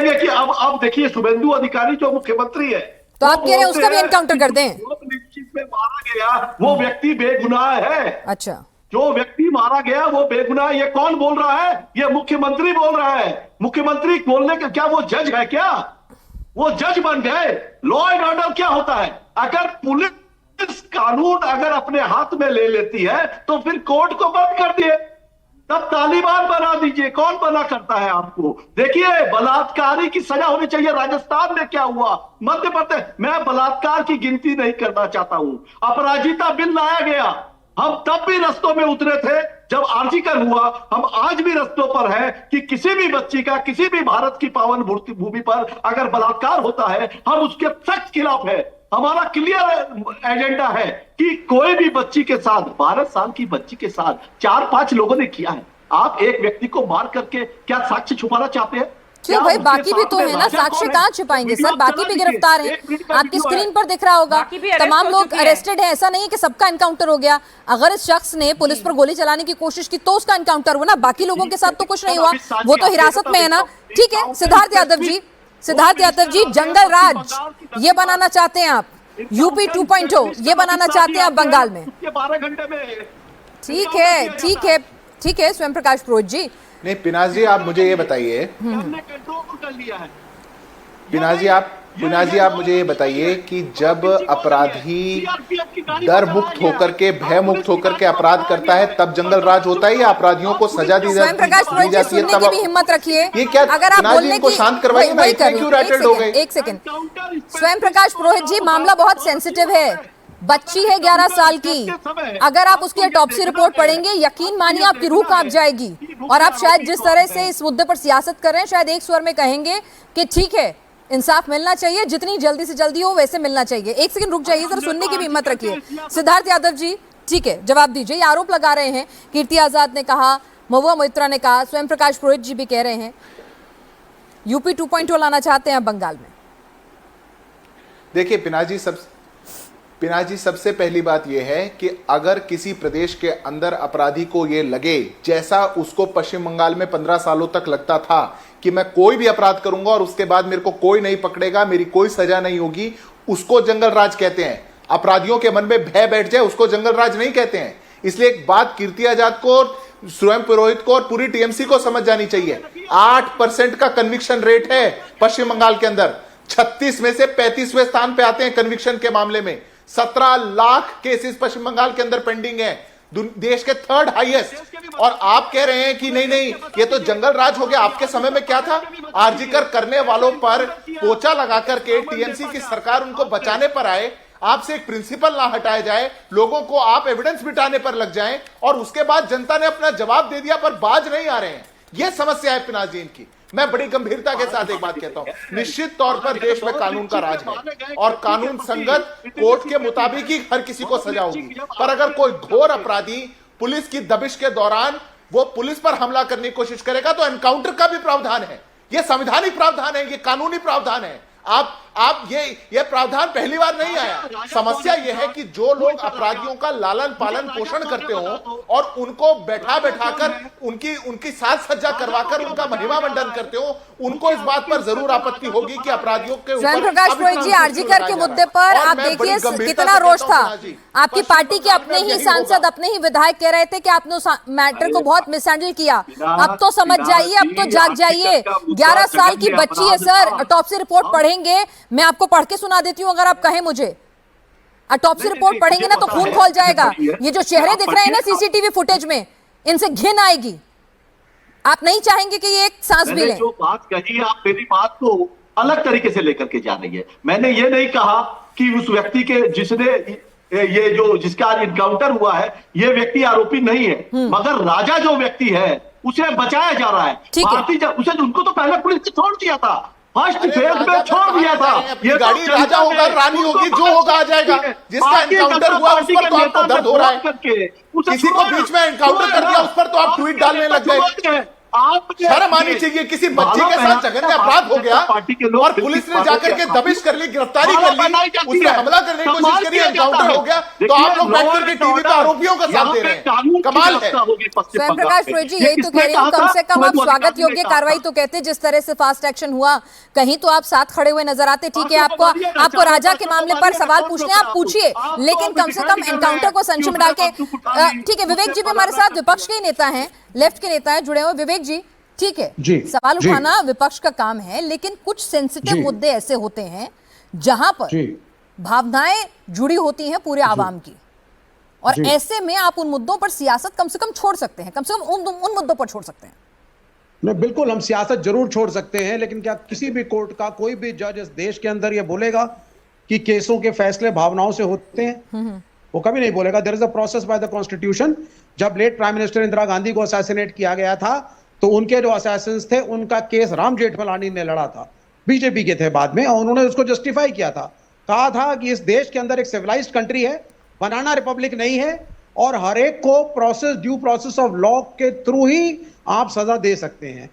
बोलेंगे कि अब देखिए शुभेंदु अधिकारी जो मुख्यमंत्री है, तो आप कह रहे हैं उसका भी एनकाउंटर कर दें? निश्चित में मारा गया वो व्यक्ति बेगुनाह है। अच्छा, जो व्यक्ति मारा गया वो बेगुनाह। ये कौन बोल रहा है? ये मुख्यमंत्री बोल रहा है। मुख्यमंत्री बोलने का क्या वो जज है क्या? वो जज बन गए। लॉ एंड ऑर्डर क्या होता है? अगर पुलिस कानून अगर अपने हाथ में ले लेती है तो फिर कोर्ट को बंद कर दिए, तब तालिबान बना दीजिए। कौन बना करता है आपको? देखिए, बलात्कारी की सजा होनी चाहिए। राजस्थान में क्या हुआ, मध्य प्रदेश, मैं बलात्कार की गिनती नहीं करना चाहता हूं। अपराजिता बिल लाया गया, हम तब भी रस्तों में उतरे थे जब आर्जिकर हुआ। हम आज भी रस्तों पर हैं कि किसी भी बच्ची का किसी भी भारत की पावन भूमि पर अगर बलात्कार होता है, हम उसके सख्त खिलाफ है। हमारा क्लियर एजेंडा है कि कोई भी बच्ची के साथ, 12 साल की बच्ची के साथ 4-5 लोगों ने किया है। आप एक व्यक्ति को मार करके क्या साक्ष्य छुपाना चाहते हैं? क्यों भाई, बाकी भी तो है ना, साक्ष्य कहाँ छुपाएंगे सर? बाकी भी गिरफ्तार हैं, आपकी स्क्रीन पर दिख रहा होगा। तमाम लोग अरेस्टेड हैं, ऐसा नहीं है कि सबका एनकाउंटर हो गया। अगर इस शख्स ने पुलिस पर गोली चलाने की कोशिश की तो उसका एनकाउंटर हुआ ना, बाकी लोगों के साथ तो कुछ नहीं हुआ, वो तो हिरासत में है ना। ठीक है, सिद्धार्थ यादव जी, जंगल राज ये बनाना चाहते हैं आप, यूपी 2.0 ये बनाना चाहते हैं आप बंगाल में। 12 घंटे में। ठीक है स्वयं प्रकाश पुरोहित जी। नहीं, पिनाज जी आप मुझे ये बताइए, पिनाज जी आप मुझे ये बताइए कि जब अपराधी डर मुक्त होकर के, भय मुक्त होकर के अपराध करता है तब जंगल राज होता है या अपराधियों को सजा दी स्वयं प्रकाश पुरोहित जी, सुनने की भी हिम्मत रखिए। ये क्या, अगर आप बोलने की शांत करवाइए ना, इतने क्यों रैटल्ड हो गए? एक सेकंड स्वयं प्रकाश पुरोहित जी, मामला बहुत सेंसिटिव है। बच्ची है 11 साल की, अगर आप उसकी ऑटोप्सी रिपोर्ट पढ़ेंगे, यकीन मानिए आपकी रूह कांप जाएगी। और आप शायद जिस तरह से इस मुद्दे पर सियासत कर रहे हैं, शायद एक स्वर में कहेंगे कि ठीक है, इंसाफ मिलना चाहिए, जितनी जल्दी से जल्दी हो वैसे मिलना चाहिए। एक सेकंड रुक जाइए, जरा सुनने की भी हिम्मत रखिए। सिद्धार्थ यादव जी, ठीक है, जवाब दीजिए। ये आरोप लगा रहे हैं, कीर्ति आजाद ने कहा, महुआ मोइत्रा ने कहा, स्वयं प्रकाश पुरोहित जी भी कह रहे हैं यूपी 2.0 लाना चाहते हैं बंगाल में। देखिए पिनाजी, सबसे पहली बात यह है कि अगर किसी प्रदेश के अंदर अपराधी को यह लगे, जैसा उसको पश्चिम बंगाल में 15 सालों तक लगता था कि मैं कोई भी अपराध करूंगा और उसके बाद मेरे को कोई नहीं पकड़ेगा, मेरी कोई सजा नहीं होगी, उसको जंगल राज कहते हैं। अपराधियों के मन में भय बैठ जाए उसको जंगल राज नहीं कहते हैं। इसलिए एक बात कीर्ति आजाद को, स्वयं पुरोहित को और पूरी टीएमसी को समझ जानी चाहिए। 8% का कन्विक्शन रेट है पश्चिम बंगाल के अंदर। 36 में से 35वें स्थान पे आते हैं कन्विक्शन के मामले में। 17 लाख केसेस पश्चिम बंगाल के अंदर पेंडिंग है, देश के 3rd हाईएस्ट। और आप कह रहे हैं कि नहीं ये तो जंगल राज हो गया। आपके समय में क्या था? आरजीकर करने वालों पर पोछा लगा करके टीएमसी की सरकार उनको बचाने पर आए, आपसे एक प्रिंसिपल ना हटाया जाए, लोगों को आप एविडेंस मिटाने पर लग जाएं, और उसके बाद जनता ने अपना जवाब दे दिया पर बाज नहीं आ रहे हैं। यह समस्या है पिनाज जी की। मैं बड़ी गंभीरता के साथ एक बात कहता हूं, निश्चित तौर पर देश में कानून का राज है और कानून संगत कोर्ट के मुताबिक ही हर किसी को सजा होगी। पर अगर कोई घोर अपराधी पुलिस की दबिश के दौरान वो पुलिस पर हमला करने की कोशिश करेगा तो एनकाउंटर का भी प्रावधान है। यह संवैधानिक प्रावधान है, यह कानूनी प्रावधान है। आप ये प्रावधान पहली बार नहीं आया। समस्या यह है कि जो लोग अपराधियों का लालन पालन पोषण करते हो और उनको बैठा कर उनकी साज सज्जा करवाकर उनका महिमा मंडन करते हो, उनको इस बात पर जरूर आपत्ति होगी कि अपराधियों के ऊपर। स्वयं प्रकाश पुरोहित जी, आरजीकर के मुद्दे पर आप देखिए कितना रोष था। आपकी पार्टी के अपने ही सांसद, अपने ही विधायक कह रहे थे कि आपने उस मैटर को बहुत मिसहैंडल किया। अब तो समझ जाइए, अब तो जाग जाइए। 11 साल की बच्ची है सर, ऑटोप्सी रिपोर्ट पढ़ेंगे, मैं आपको पढ़ के सुना देती हूं अगर आप कहें मुझे। ऑटोप्सी रिपोर्ट पढ़ेंगे ना तो खून खोल जाएगा। ये जो चेहरे दिख रहे हैं ना सीसीटीवी फुटेज में, इनसे घिन आएगी। आप नहीं चाहेंगे कि ये एक सांस भी लें। जो बात कही, आप मेरी बात को अलग तरीके से लेकर के जा रही है। मैंने ये नहीं कहा कि उस व्यक्ति के जिसका आज इनकाउंटर हुआ है, ये व्यक्ति आरोपी नहीं है, मगर राजा जो व्यक्ति है उसे बचाया जा रहा है। उसे उनको तो पहले पुलिस ने छोड़ दिया था, फर्स्ट फेज में छोड़ दिया था। ये गाड़ी राजा होगा, रानी होगी, जो होगा आ जाएगा। जिसका एनकाउंटर हुआ उस पर तो आपको दर्द हो रहा है। किसी को बीच में एनकाउंटर कर दिया उस पर तो आप ट्वीट डालने लग गए। आपने शर्म आनी चाहिए। किसी बच्ची के साथ जघन्य अपराध हो गया और पुलिस ने जाकर के दबिश कर ली, गिरफ्तारी कर ली, उसने हमला करने की कोशिश करी, एनकाउंटर हो गया, तो आप लोग बैठ करके टीवी पे आरोपियों का साथ दे रहे हैं। कमाल है। स्वयं प्रकाश पुरोहित जी, यही तो कह रही हूँ, कम से कम आप स्वागत योग्य कार्रवाई तो कहते, जिस तरह से फास्ट एक्शन हुआ, कहीं तो आप साथ खड़े हुए नजर आते। ठीक है, आपको राजा के मामले पर सवाल पूछने आप पूछिए, लेकिन कम से कम एनकाउंटर को संशय में डाल के। ठीक है, विवेक जी भी हमारे साथ विपक्ष के नेता हैं, लेफ्ट के नेता हैं जुड़े हुए। विवेक जी, ठीक है, सवाल उठाना विपक्ष का काम है, लेकिन कुछ सेंसिटिव मुद्दे ऐसे होते हैं जहां पर भावनाएं जुड़ी होती हैं पूरे आवाम की, और ऐसे में आप उन मुद्दों पर सियासत कम से कम छोड़ सकते हैं, कम से कम उन मुद्दों पर छोड़ सकते हैं। नहीं, बिल्कुल हम सियासत जरूर छोड़ सकते हैं, लेकिन क्या किसी भी कोर्ट का कोई भी जज इस देश के अंदर ये बोलेगा कि केसों के फैसले भावनाओं से होते हैं? वो कभी नहीं बोलेगा। There is a process by the constitution. जब late prime minister Indira Gandhi को असैसिनेट किया गया था, तो उनके जो असैसिन्स थे उनका केस राम जेठमलानी ने लड़ा था, बीजेपी के थे बाद में, और उन्होंने उसको जस्टिफाई किया था, कहा था कि इस देश के अंदर एक सिविलाइज्ड कंट्री है, बनाना रिपब्लिक नहीं है, और हर एक को ड्यू प्रोसेस ऑफ लॉ के थ्रू ही आप सजा दे सकते हैं।